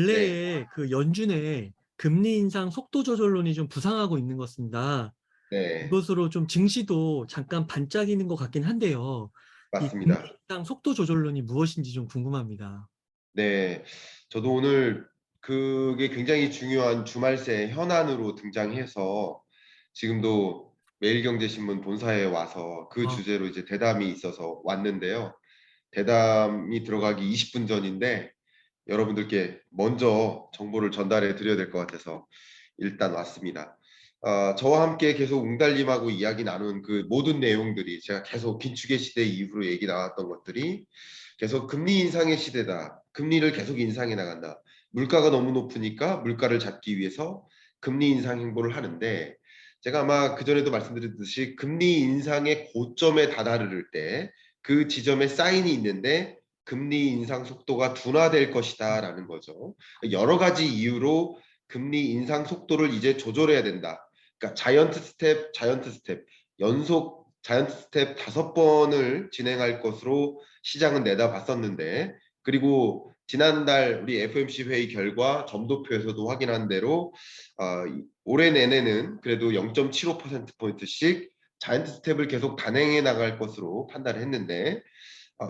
네, 근래에 그 연준의 금리 인상 속도 조절론이 좀 부상하고 있는 것 같습니다. 네, 이것으로 좀 증시도 잠깐 반짝이는 것 같긴 한데요. 이 금리 맞습니다. 인상 속도 조절론이 무엇인지 좀 궁금합니다. 네, 저도 오늘 그게 굉장히 중요한 주말새 현안으로 등장해서 지금도 매일경제신문 본사에 와서 그 아, 주제로 이제 대담이 있어서 왔는데요. 대담이 들어가기 20분 전인데 여러분들께 먼저 정보를 전달해 드려야 될 것 같아서 일단 왔습니다. 저와 함께 계속 웅달님하고 이야기 나눈 그 모든 내용들이 제가 계속 긴축의 시대 이후로 얘기 나왔던 것들이 계속 금리 인상의 시대다. 금리를 계속 인상해 나간다. 물가가 너무 높으니까 물가를 잡기 위해서 금리 인상 행보를 하는데 제가 아마 그전에도 말씀드렸듯이 금리 인상의 고점에 다다를 때 그 지점에 사인이 있는데 금리 인상 속도가 둔화될 것이다라는 거죠. 여러 가지 이유로 금리 인상 속도를 이제 조절해야 된다. 그러니까 자이언트 스텝, 연속 자이언트 스텝 5번을 진행할 것으로 시장은 내다봤었는데, 그리고 지난달 우리 FOMC 회의 결과 점도표에서도 확인한 대로 올해 내내는 그래도 0.75%포인트씩 자이언트 스텝을 계속 단행해 나갈 것으로 판단을 했는데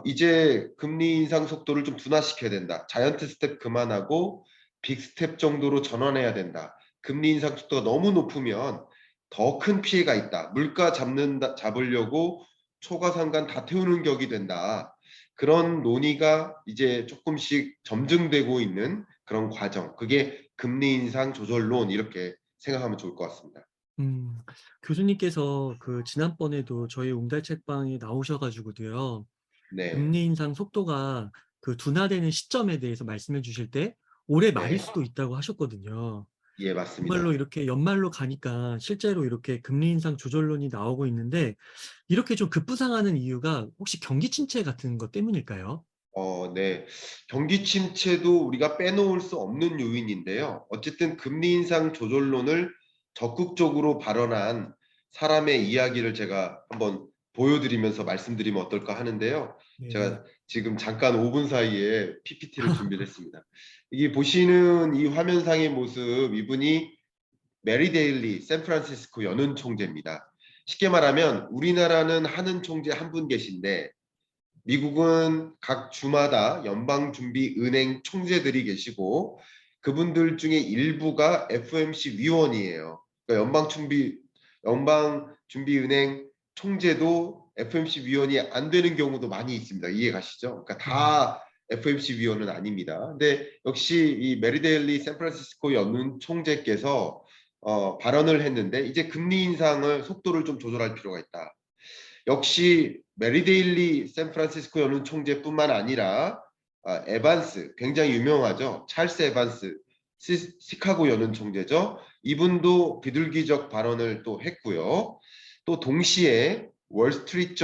이제 금리 인상 속도를 좀 둔화시켜야 된다. 자이언트 스텝 그만하고 빅 스텝 정도로 전환해야 된다. 금리 인상 속도가 너무 높으면 더 큰 피해가 있다. 물가 잡으려고 초과상관 다 태우는 격이 된다. 그런 논의가 이제 조금씩 점증되고 있는 그런 과정. 그게 금리 인상 조절론 이렇게 생각하면 좋을 것 같습니다. 음, 교수님께서 그 지난번에도 저희 웅달 책방에 나오셔 가지고도요. 네, 금리 인상 속도가 그 둔화되는 시점에 대해서 말씀해 주실 때 올해 말일 네, 수도 있다고 하셨거든요. 예, 정말로 맞습니다. 이렇게 연말로 가니까 실제로 이렇게 금리 인상 조절론이 나오고 있는데 이렇게 좀 급부상하는 이유가 혹시 경기 침체 같은 것 때문일까요? 네. 경기 침체도 우리가 빼놓을 수 없는 요인인데요. 어쨌든 금리 인상 조절론을 적극적으로 발언한 사람의 이야기를 제가 한번 보여드리면서 말씀드리면 어떨까 하는데요. 네. 제가 지금 잠깐 5분 사이에 PPT를 준비를 했습니다. 이게 보시는 이 화면상의 모습, 이분이 메리 데일리 샌프란시스코 연은 총재입니다. 쉽게 말하면 우리나라는 하는 총재 한 분 계신데 미국은 각 주마다 연방준비은행 총재들이 계시고 그분들 중에 일부가 FOMC 위원이에요. 그러니까 연방준비은행 총재도 FOMC 위원이 안 되는 경우도 많이 있습니다. 이해 가시죠? 그러니까 음. 다 FOMC 위원은 아닙니다. 근데 역시 이 메리데일리 샌프란시스코 연은 총재께서 발언을 했는데 이제 금리 인상을 속도를 좀 조절할 필요가 있다. 역시 메리데일리 샌프란시스코 연은 총재뿐만 아니라 에반스 굉장히 유명하죠. 찰스 에반스 시카고 연은 총재죠. 이분도 비둘기적 발언을 또 했고요. 또 동시에 월스트리트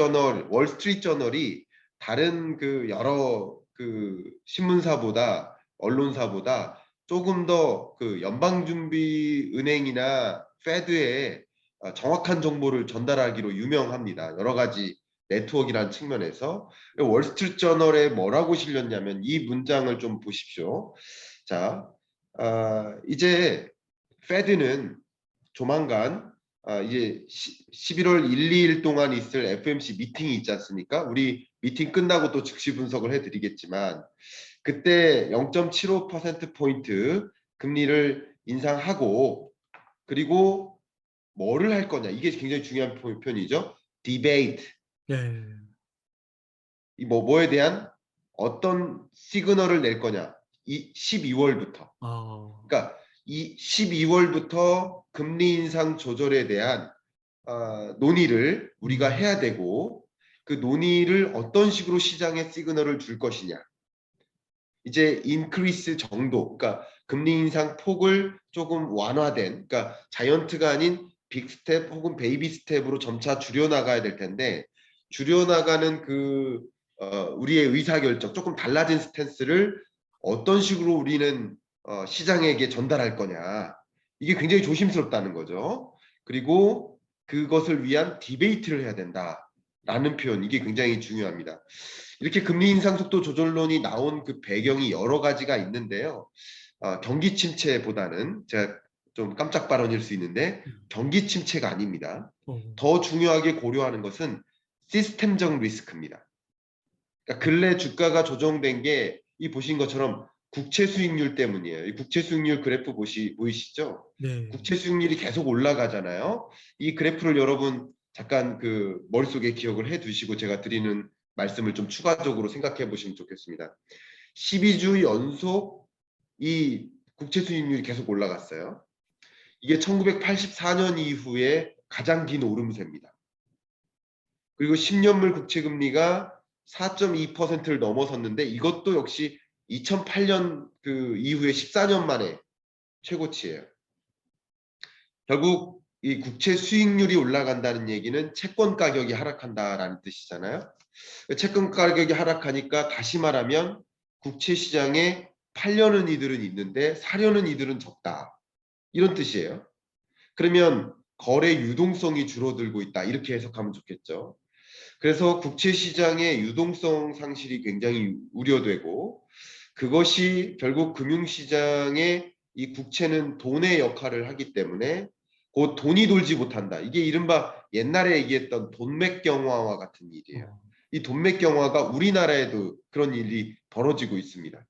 저널이 다른 그 여러 그 신문사보다 언론사보다 조금 더 그 연방준비은행이나 페드에 정확한 정보를 전달하기로 유명합니다. 여러 가지 네트워크라는 측면에서 월스트리트저널에 뭐라고 실렸냐면 이 문장을 좀 보십시오. 자, 이제 페드는 조만간 이제 11월 1, 2일 동안 있을 FOMC 미팅이 있지 않습니까? 우리 미팅 끝나고 또 즉시 분석을 해드리겠지만 그때 0.75%포인트 금리를 인상하고 그리고 뭐를 할 거냐 이게 굉장히 중요한 표현이죠. 디베이트 네. 이 뭐에 대한 어떤 시그널을 낼 거냐 이 12월부터 아. 그러니까 이 12월부터 금리 인상 조절에 대한 논의를 우리가 음. 해야 되고 그 논의를 어떤 식으로 시장에 시그널을 줄 것이냐 이제 인크리스 정도, 그러니까 금리 인상 폭을 조금 완화된, 그러니까 자이언트가 아닌 빅 스텝 혹은 베이비 스텝으로 점차 줄여나가야 될 텐데 줄여나가는 그 우리의 의사결정 조금 달라진 스탠스를 어떤 식으로 우리는 시장에게 전달할 거냐 이게 굉장히 조심스럽다는 거죠. 그리고 그것을 위한 디베이트를 해야 된다라는 표현 이게 굉장히 중요합니다. 이렇게 금리 인상 속도 조절론이 나온 그 배경이 여러 가지가 있는데요. 경기 침체보다는 제가 좀 깜짝 발언일 수 있는데 경기 침체가 아닙니다. 어, 더 중요하게 고려하는 것은 시스템적 리스크입니다. 그러니까 근래 주가가 조정된 게 이 보신 것처럼 국채 수익률 때문이에요. 이 국채 수익률 그래프 보이시죠? 네. 국채 수익률이 계속 올라가잖아요. 이 그래프를 여러분 잠깐 그 머릿속에 기억을 해 두시고 제가 드리는 말씀을 좀 추가적으로 생각해 보시면 좋겠습니다. 12주 연속 이 국채 수익률이 계속 올라갔어요. 이게 1984년 이후에 가장 긴 오름세입니다. 그리고 10년물 국채 금리가 4.2%를 넘어섰는데 이것도 역시 2008년 그 이후에 14년 만에 최고치예요. 결국 이 국채 수익률이 올라간다는 얘기는 채권 가격이 하락한다라는 뜻이잖아요. 채권 가격이 하락하니까 다시 말하면 국채 시장에 팔려는 이들은 있는데 사려는 이들은 적다. 이런 뜻이에요. 그러면 거래 유동성이 줄어들고 있다. 이렇게 해석하면 좋겠죠. 그래서 국채 시장의 유동성 상실이 굉장히 우려되고 그것이 결국 금융시장의 이 국채는 돈의 역할을 하기 때문에 곧 돈이 돌지 못한다. 이게 이른바 옛날에 얘기했던 돈맥 경화와 같은 일이에요. 어, 이 돈맥 경화가 우리나라에도 그런 일이 벌어지고 있습니다.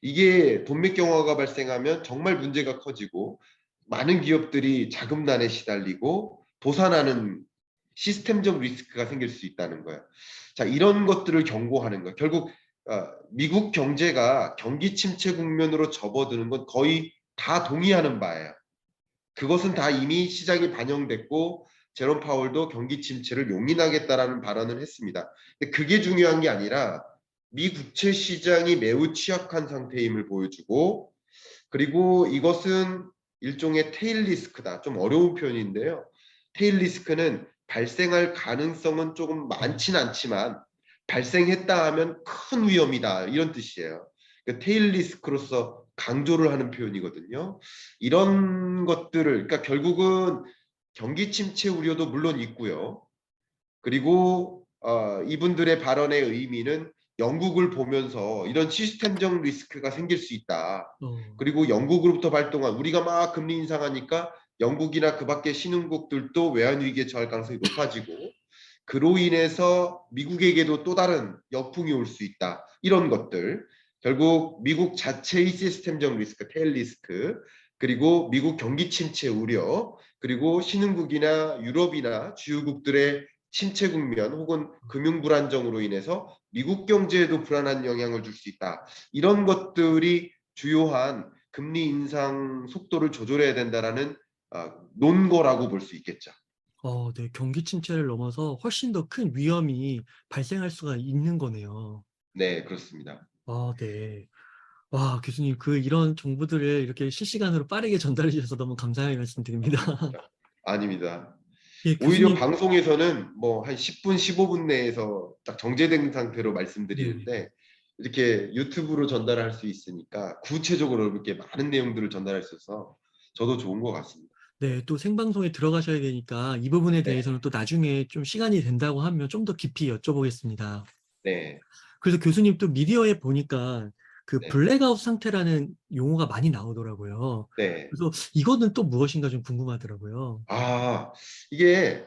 이게 돈맥 경화가 발생하면 정말 문제가 커지고 많은 기업들이 자금난에 시달리고 도산하는 시스템적 리스크가 생길 수 있다는 거예요. 자, 이런 것들을 경고하는 거예요. 결국 미국 경제가 경기 침체 국면으로 접어드는 건 거의 다 동의하는 바예요. 그것은 다 이미 시장에 반영됐고 제롬 파월도 경기 침체를 용인하겠다라는 발언을 했습니다. 근데 그게 중요한 게 아니라 미 국채 시장이 매우 취약한 상태임을 보여주고 그리고 이것은 일종의 테일 리스크다. 좀 어려운 표현인데요. 테일 리스크는 발생할 가능성은 조금 어, 많진 않지만 발생했다 하면 큰 위험이다. 이런 뜻이에요. 그 테일 리스크로서 강조를 하는 표현이거든요. 이런 것들을 그러니까 결국은 경기 침체 우려도 물론 있고요. 그리고 이분들의 발언의 의미는 영국을 보면서 이런 시스템적 리스크가 생길 수 있다. 어, 그리고 영국으로부터 발동한 우리가 막 금리 인상하니까 영국이나 그 밖의 신흥국들도 외환 위기에 처할 가능성이 높아지고 그로 인해서 미국에게도 또 다른 역풍이 올 수 있다. 이런 것들. 결국 미국 자체의 시스템적 리스크, 테일 리스크, 그리고 미국 경기 침체 우려, 그리고 신흥국이나 유럽이나 주요국들의 침체 국면 혹은 금융 불안정으로 인해서 미국 경제에도 불안한 영향을 줄 수 있다. 이런 것들이 주요한 금리 인상 속도를 조절해야 된다라는 논거라고 볼 수 있겠죠. 네. 경기 침체를 넘어서 훨씬 더 큰 위험이 발생할 수가 있는 거네요. 네, 그렇습니다. 네. 와, 교수님, 이런 정보들을 이렇게 실시간으로 빠르게 전달해 주셔서 너무 감사하게 말씀드립니다. 아닙니다. 예, 오히려 교수님. 방송에서는 뭐 한 10분, 15분 내에서 딱 정제된 상태로 네. 말씀드리는데 이렇게 유튜브로 전달할 수 있으니까 구체적으로 이렇게 많은 내용들을 전달할 수 있어서 저도 좋은 것 같습니다. 네, 또 생방송에 들어가셔야 되니까 이 부분에 네, 대해서는 또 나중에 좀 시간이 된다고 하면 좀 더 깊이 여쭤보겠습니다. 네, 그래서 교수님 또 미디어에 보니까 네, 블랙아웃 상태라는 용어가 많이 나오더라고요. 네. 그래서 이거는 또 무엇인가 좀 궁금하더라고요. 이게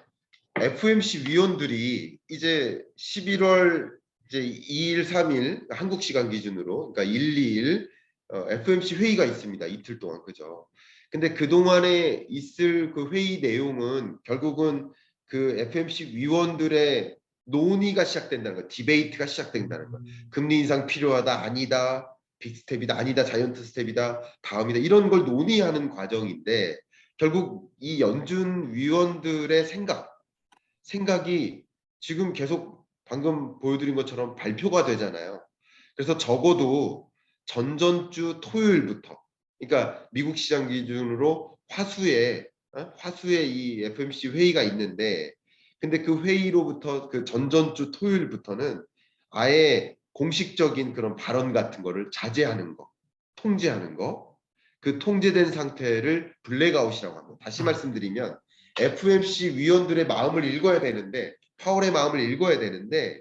FMC 위원들이 이제 11월 이제 2일, 3일 한국 시간 기준으로 그러니까 1, 2일 FMC 회의가 있습니다. 이틀 동안 그죠? 근데 그동안에 있을 그 회의 내용은 결국은 그 FMC 위원들의 논의가 시작된다는 거, 디베이트가 시작된다는 거. 음, 금리 인상 필요하다, 아니다, 빅스텝이다, 아니다, 자이언트 스텝이다, 다음이다 이런 걸 논의하는 과정인데 결국 이 연준 위원들의 생각이 지금 계속 방금 보여드린 것처럼 발표가 되잖아요. 그래서 적어도 전전주 토요일부터, 그러니까 미국 시장 기준으로 화수에 이 FMC 회의가 있는데, 근데 그 회의로부터 그 전전주 토요일부터는 아예 공식적인 그런 발언 같은 거를 자제하는 거, 통제하는 거, 그 통제된 상태를 블랙아웃이라고 합니다. 다시 아, 말씀드리면 FMC 위원들의 마음을 읽어야 되는데 파월의 마음을 읽어야 되는데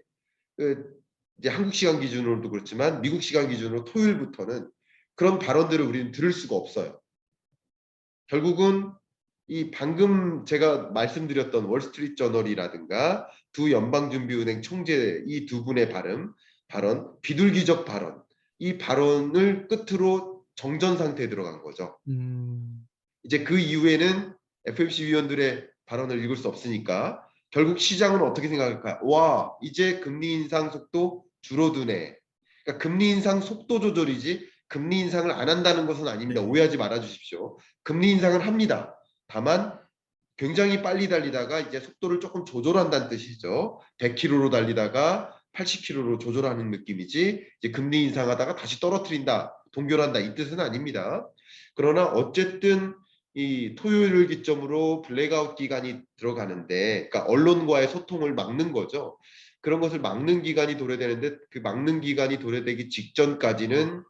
그 이제 한국 시간 기준으로도 그렇지만 미국 시간 기준으로 토요일부터는 그런 발언들을 우리는 들을 수가 없어요. 결국은 이 방금 제가 말씀드렸던 월스트리트 저널이라든가 두 연방준비은행 총재 이 두 분의 발언, 비둘기적 발언, 이 발언을 끝으로 정전 상태에 들어간 거죠. 음. 이제 그 이후에는 FOMC 위원들의 발언을 읽을 수 없으니까 결국 시장은 어떻게 생각할까? 와, 이제 금리 인상 속도 줄어드네. 그러니까 금리 인상 속도 조절이지 금리 인상을 안 한다는 것은 아닙니다. 네. 오해하지 말아 주십시오. 금리 인상을 합니다. 다만 굉장히 빨리 달리다가 이제 속도를 조금 조절한다는 뜻이죠. 100km로 달리다가 80km로 조절하는 느낌이지 이제 금리 인상하다가 다시 떨어뜨린다, 동결한다 이 뜻은 아닙니다. 그러나 어쨌든 이 토요일을 기점으로 블랙아웃 기간이 들어가는데, 그러니까 언론과의 소통을 막는 거죠. 그런 것을 막는 기간이 도래되는데 그 막는 기간이 도래되기 직전까지는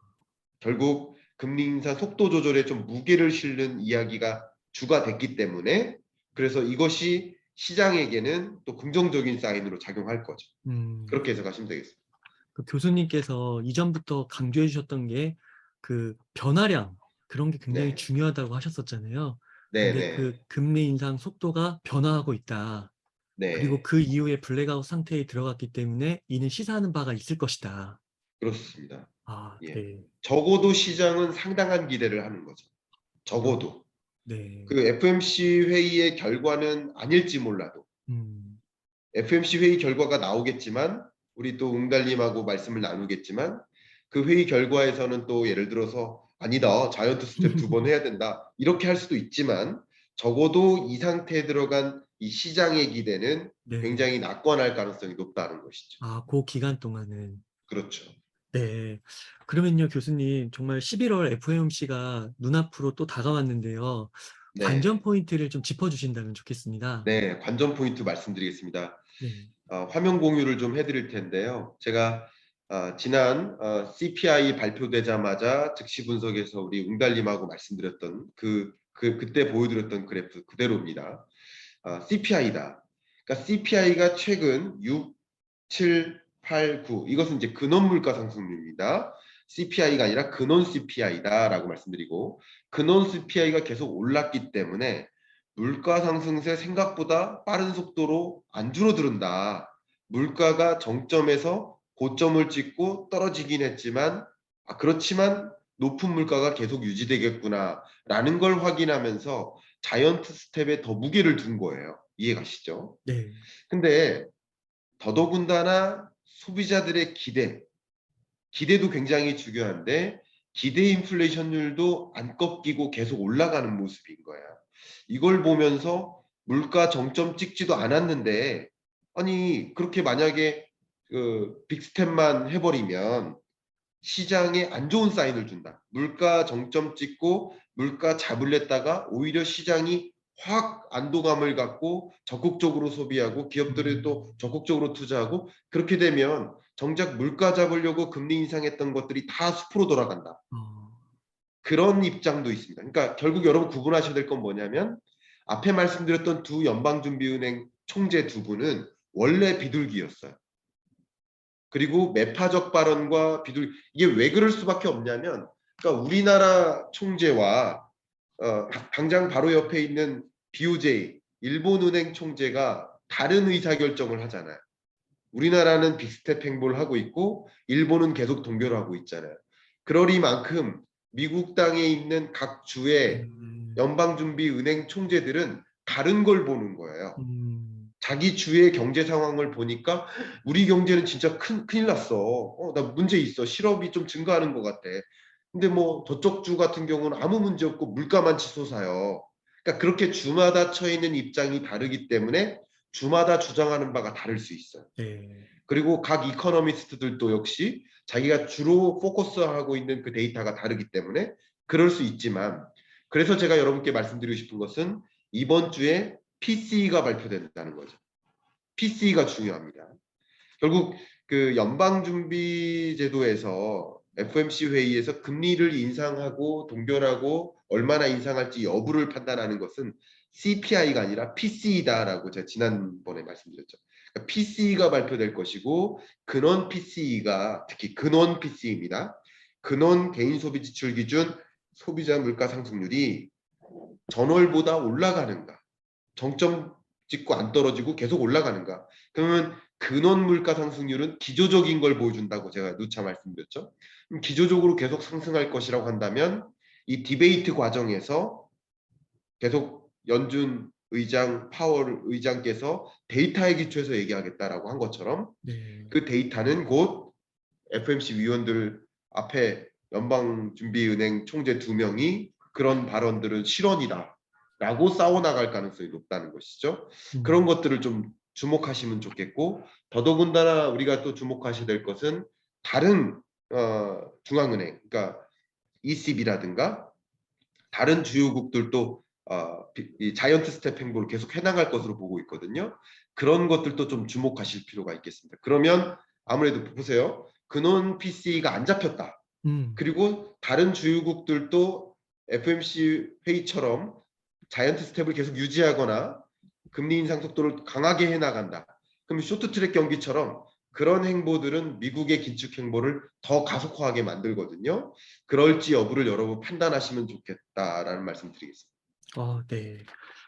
결국 금리 인상 속도 조절에 좀 무게를 실는 이야기가 주가 됐기 때문에 그래서 이것이 시장에게는 또 긍정적인 사인으로 작용할 거죠. 음. 그렇게 해석하시면 되겠습니다. 그 교수님께서 이전부터 강조해 주셨던 게 그 변화량, 그런 게 굉장히 네, 중요하다고 하셨었잖아요. 네, 근데 그 네, 금리 인상 속도가 변화하고 있다. 그리고 네, 그 이후에 블랙아웃 상태에 들어갔기 때문에 이는 시사하는 바가 있을 것이다. 그렇습니다. 아, 예, 네. 적어도 시장은 상당한 기대를 하는 거죠. 어, 적어도 네. 그 FMC 회의의 결과는 아닐지 몰라도 음. FMC 회의 결과가 나오겠지만 우리 또 웅달님하고 말씀을 나누겠지만 그 회의 결과에서는 또 예를 들어서 아니다 자이언트 스텝 두 번 해야 된다 이렇게 할 수도 있지만 적어도 이 상태에 들어간 이 시장의 기대는 네. 굉장히 낙관할 가능성이 높다는 것이죠. 아, 그 기간 동안은. 그렇죠. 네. 그러면요, 교수님, 정말 11월 FOMC가 눈앞으로 또 다가왔는데요. 관전 네, 포인트를 좀 짚어주신다면 좋겠습니다. 네 관전 포인트 말씀드리겠습니다. 네. 화면 공유를 좀 해드릴 텐데요. 제가 지난 CPI 발표되자마자 즉시 분석에서 우리 웅달님하고 말씀드렸던 그때 보여드렸던 그래프 그대로입니다. CPI다. 그러니까 CPI가 최근 6, 7, 8, 9 이것은 이제 근원 물가 상승률입니다. CPI가 아니라 근원 CPI다라고 말씀드리고 근원 CPI가 계속 올랐기 때문에 물가 상승세 생각보다 빠른 속도로 안 줄어든다. 물가가 정점에서 고점을 찍고 떨어지긴 했지만 그렇지만 높은 물가가 계속 유지되겠구나라는 걸 확인하면서 자이언트 스텝에 더 무게를 둔 거예요. 이해가시죠? 네. 근데 더더군다나 소비자들의 기대도 굉장히 중요한데 기대 인플레이션율도 안 꺾이고 계속 올라가는 모습인 거야. 이걸 보면서 물가 정점 찍지도 않았는데 아니 그렇게 만약에 그 빅스텝만 해버리면 시장에 안 좋은 사인을 준다. 물가 정점 찍고 물가 잡을랬다가 오히려 시장이 확 안도감을 갖고 적극적으로 소비하고 기업들이 또 음. 적극적으로 투자하고 그렇게 되면 정작 물가 잡으려고 금리 인상했던 것들이 다 숲으로 돌아간다. 어. 그런 입장도 있습니다. 그러니까 결국 여러분 구분하셔야 될 건 뭐냐면 앞에 말씀드렸던 두 연방준비은행 총재 두 분은 원래 비둘기였어요. 그리고 매파적 발언과 이게 왜 그럴 수밖에 없냐면 그러니까 우리나라 총재와 당장 바로 옆에 있는 BOJ 일본은행 총재가 다른 의사결정을 하잖아요. 우리나라는 빅스텝 행보를 하고 있고 일본은 계속 동결하고 있잖아요. 그러리만큼 미국 땅에 있는 각 주의 음. 연방준비은행 총재들은 다른 걸 보는 거예요. 음. 자기 주의 경제 상황을 보니까 우리 경제는 진짜 큰일 났어. 나 문제 있어. 실업이 좀 증가하는 것 같아. 근데 뭐 저쪽 주 같은 경우는 아무 문제 없고 물가만 치솟아요. 그러니까 그렇게 주마다 처해 있는 입장이 다르기 때문에 주마다 주장하는 바가 다를 수 있어요. 네. 그리고 각 이코노미스트들도 역시 자기가 주로 포커스하고 있는 그 데이터가 다르기 때문에 그럴 수 있지만 그래서 제가 여러분께 말씀드리고 싶은 것은 이번 주에 PCE가 발표된다는 거죠. PCE가 중요합니다. 결국 그 연방준비제도에서 FOMC 회의에서 금리를 인상하고 동결하고 얼마나 인상할지 여부를 판단하는 것은 CPI가 아니라 PCE다라고 제가 지난번에 말씀드렸죠. 그러니까 PCE가 발표될 것이고 근원 PCE가 특히 근원 PCE입니다. 근원 개인 소비 지출 기준 소비자 물가 상승률이 전월보다 올라가는가, 정점 찍고 안 떨어지고 계속 올라가는가. 그러면 근원 물가 상승률은 기조적인 걸 보여준다고 제가 누차 말씀드렸죠. 그럼 기조적으로 계속 상승할 것이라고 한다면 이 디베이트 과정에서 계속 연준 의장, 파월 의장께서 데이터에 기초해서 얘기하겠다라고 한 것처럼 네. 그 데이터는 곧 FMC 위원들 앞에 연방준비은행 총재 2명이 그런 발언들은 실언이다라고 싸워나갈 가능성이 높다는 것이죠. 그런 음. 것들을 좀 주목하시면 좋겠고 더더군다나 우리가 또 주목하셔야 될 것은 다른 중앙은행, 그러니까 ECB라든가 다른 주요국들도 이 자이언트 스텝 행보를 계속 해나갈 것으로 보고 있거든요. 그런 것들도 좀 주목하실 필요가 있겠습니다. 그러면 아무래도 보세요. 근원 PC가 안 잡혔다. 음. 그리고 다른 주요국들도 FMC 회의처럼 자이언트 스텝을 계속 유지하거나 금리 인상 속도를 강하게 해나간다. 그럼 쇼트트랙 경기처럼 그런 행보들은 미국의 긴축 행보를 더 가속화하게 만들거든요. 그럴지 여부를 여러분 판단하시면 좋겠다라는 말씀 드리겠습니다. 네.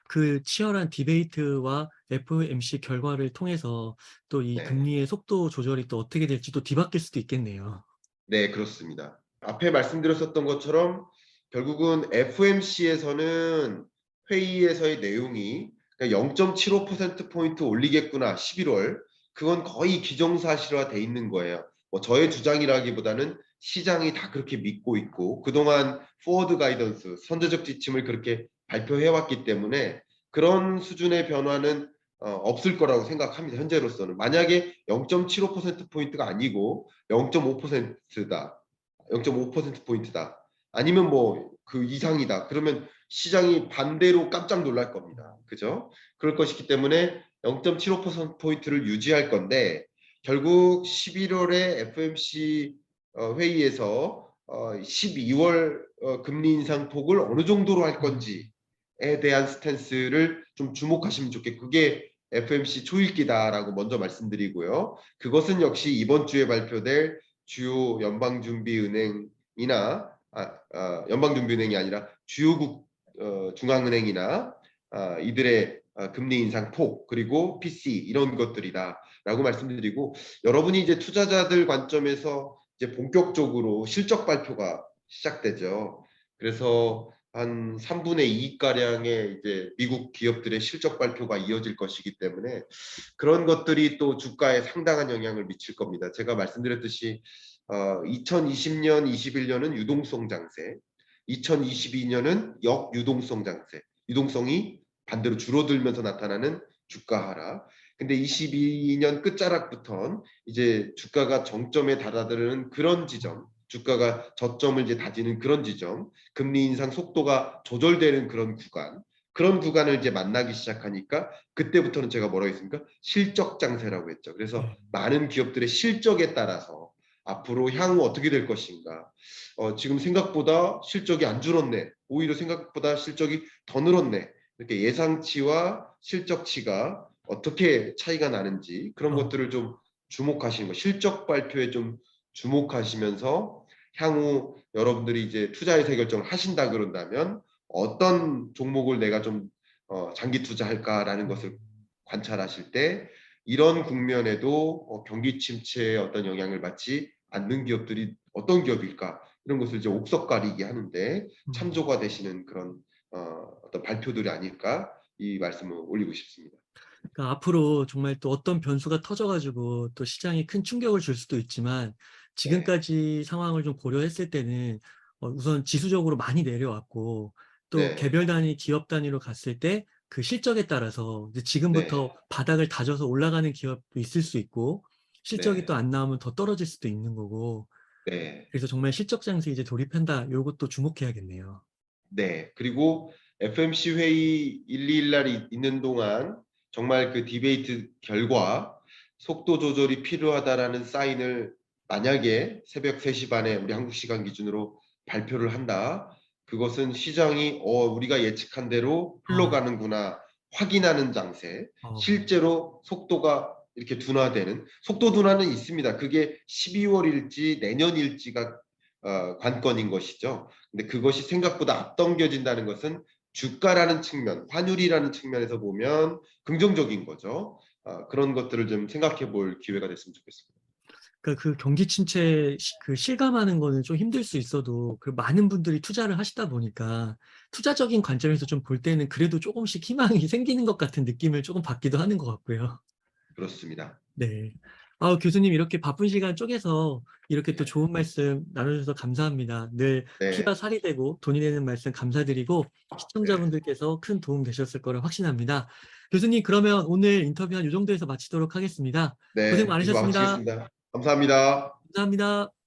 그 치열한 디베이트와 FOMC 결과를 통해서 또 이 네. 금리의 속도 조절이 또 어떻게 될지 또 뒤바뀔 수도 있겠네요. 네, 그렇습니다. 앞에 말씀드렸었던 것처럼 결국은 FMC에서는 회의에서의 내용이 0.75%포인트 올리겠구나, 11월. 그건 거의 기정사실화돼 있는 거예요. 뭐 저의 주장이라기보다는 시장이 다 그렇게 믿고 있고 그동안 포워드 가이던스, 선제적 지침을 그렇게 발표해 왔기 때문에 그런 수준의 변화는 없을 거라고 생각합니다. 현재로서는. 만약에 0.75%포인트가 아니고 0.5%다. 0.5%포인트다. 아니면 뭐 그 이상이다. 그러면 시장이 반대로 깜짝 놀랄 겁니다. 그죠? 그럴 것이기 때문에 0.75%포인트를 유지할 건데 결국 11월에 FMC 회의에서 12월 금리 인상 폭을 어느 정도로 할 건지에 대한 스탠스를 좀 주목하시면 좋겠고 그게 FMC 초읽기다라고 먼저 말씀드리고요. 그것은 역시 이번 주에 발표될 주요 연방준비은행이나 연방준비은행이 아니라 주요국 중앙은행이나 이들의 금리 인상 폭 그리고 PC 이런 것들이다라고 말씀드리고 여러분이 이제 투자자들 관점에서 이제 본격적으로 실적 발표가 시작되죠. 그래서 한 3분의 2 가량의 이제 미국 기업들의 실적 발표가 이어질 것이기 때문에 그런 것들이 또 주가에 상당한 영향을 미칠 겁니다. 제가 말씀드렸듯이 2020년, 21년은 유동성 장세, 2022년은 역유동성 장세, 유동성이 반대로 줄어들면서 나타나는 주가 하락. 근데 22년 끝자락부터는 이제 주가가 정점에 달아드는 그런 지점, 주가가 저점을 이제 다지는 그런 지점, 금리 인상 속도가 조절되는 그런 구간을 이제 만나기 시작하니까 그때부터는 제가 뭐라고 했습니까? 실적 장세라고 했죠. 그래서 네. 많은 기업들의 실적에 따라서 앞으로 향후 어떻게 될 것인가. 지금 생각보다 실적이 안 줄었네. 오히려 생각보다 실적이 더 늘었네. 이렇게 예상치와 실적치가 어떻게 차이가 나는지 그런 어. 것들을 좀 주목하시는 거. 실적 발표에 좀 주목하시면서 향후 여러분들이 이제 투자 의사 결정을 하신다 그런다면 어떤 종목을 내가 좀 장기 투자할까라는 것을 관찰하실 때 이런 국면에도 경기 침체의 어떤 영향을 받지 않는 기업들이 어떤 기업일까 이런 것을 이제 옥석 가리기 하는데 음. 참조가 되시는 그런 어떤 발표들이 아닐까 이 말씀을 올리고 싶습니다. 그러니까 앞으로 정말 또 어떤 변수가 터져 가지고 또 시장에 큰 충격을 줄 수도 있지만 네, 지금까지 상황을 좀 고려했을 때는 우선 지수적으로 많이 내려왔고 또 네, 개별 단위, 기업 단위로 갔을 때 그 실적에 따라서 이제 네, 지금부터 바닥을 다져서 올라가는 기업도 있을 수 있고 실적이 또 네, 안 나오면 더 떨어질 수도 있는 거고 네. 그래서 정말 '실적 장세에 이제 돌입한다.' 요것도 주목해야겠네요. 네. 그리고 FMC 회의 1, 2일 날 있는 동안 정말 그 디베이트 결과 속도 조절이 필요하다라는 사인을 만약에 새벽 3시 반에 우리 한국 시간 기준으로 발표를 한다. 그것은 시장이 우리가 예측한 대로 어. 흘러가는구나 확인하는 장세. 어. 실제로 속도가 이렇게 둔화되는 속도 둔화는 있습니다. 그게 12월일지 내년일지가 관건인 것이죠. 근데 그것이 생각보다 앞당겨진다는 것은 주가라는 측면, 환율이라는 측면에서 보면 긍정적인 거죠. 그런 것들을 좀 생각해 볼 기회가 됐으면 좋겠습니다. 그러니까 그 경기 침체 그 실감하는 거는 좀 힘들 수 있어도 그 많은 분들이 투자를 하시다 보니까 투자적인 관점에서 좀 볼 때는 그래도 조금씩 희망이 생기는 것 같은 느낌을 조금 받기도 하는 것 같고요. 그렇습니다. 네. 교수님 이렇게 바쁜 시간 쪼개서 이렇게 또 좋은 말씀 나눠주셔서 감사합니다. 늘 피가 네, 살이 되고 돈이 되는 말씀 감사드리고 네, 시청자분들께서 큰 도움 되셨을 거라 확신합니다. 교수님 그러면 오늘 인터뷰 한 요 정도에서 마치도록 하겠습니다. 고생 네, 이제 많으셨습니다. 마치겠습니다. 감사합니다. 감사합니다.